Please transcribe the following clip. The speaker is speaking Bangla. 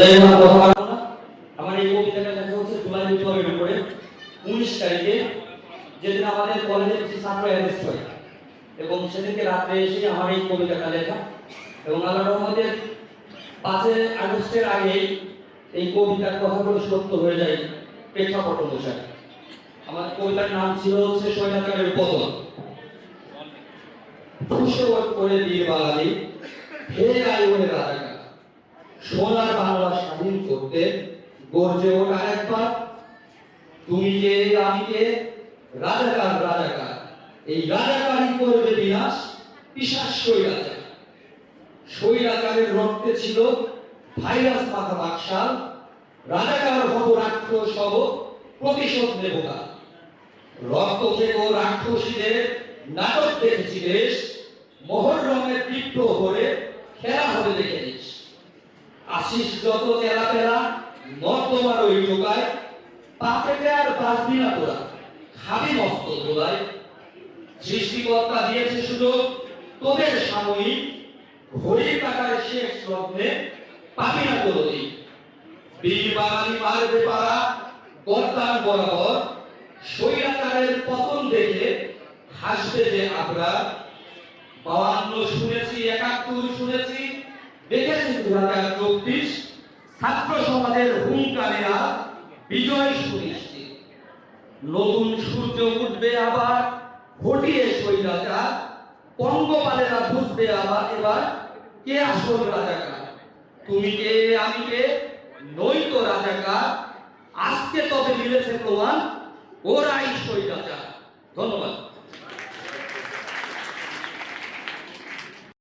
আমার এই কবিতাটা লেখা হচ্ছে জুলাই বিপ্লবের উপরে 19 তারিখে, যেদিন আমাদের কলেজের কিছু ছাত্র অ্যারেস্ট হয় এবং সেদিনকে রাত্রে এসে আমার এই কবিতাটা লেখা এবং আল্লাহর রহমতে 5 আগস্টের আগে এই কবিতার কথাগুলো সত্য হয়ে যায় প্রেক্ষাপট অনুসারে। আমার কবিতার নাম ছিল হচ্ছে স্বৈরাচারের পতন। করে বীর বাঙালি হে আইনের রাজাকার, সোনার বাংলা স্বাধীন করতে গর্জে ওঠ আরেকবার। তুমি কে আমি কে, রাজাকার রাজাকার, এই রাজাকারই করবে বিনাশ পিশাচ স্বৈরাচার। স্বৈরাচারের রক্তে ছিল ভাইরাস মাথা বাকশাল, রাজাকার হব রাক্ষস হব প্রতিশোধ নেব কাল। রক্ত থেকে রাক্ষসীদের নাটক দেখেছি দেশ, মহররমের বিপ্লব হলে খেলা হবে দেখে নিস। আশিস যত তেলা পেলা নর্দমার ওই ঢোকায়, পাপেতে আর বাঁচবি না তোরা, খাবি মস্ত ধোলায়। সৃষ্টিকর্তা দিয়েছে সুযোগ তোদের সাময়িক, ঘড়ির কাটায় শেষ লগ্নে পাবি না তোরই। বীর বাঙালি মারবে পাড়া গর্দান বরাবর, স্বৈরাচারের পতন দেখে হাসবে যে আমরা। 52 শুনেছি, 71 শুনেছি, দেখেছি 2024, ছাত্র সমাজের হুঙ্কারেরা বিজয় সুনিশ্চিত। নতুন সূর্য উঠবে আবার ঘটিয়ে স্বৈরাচার, পঙ্গপালেরা বুঝবে আবার এবার কে আসল রাজাকার। তুমি কে আমি কে, নই তো রাজাকার, আজকে তবে মিলেছে প্রমাণ ওরাই স্বৈরাচার। ধন্যবাদ।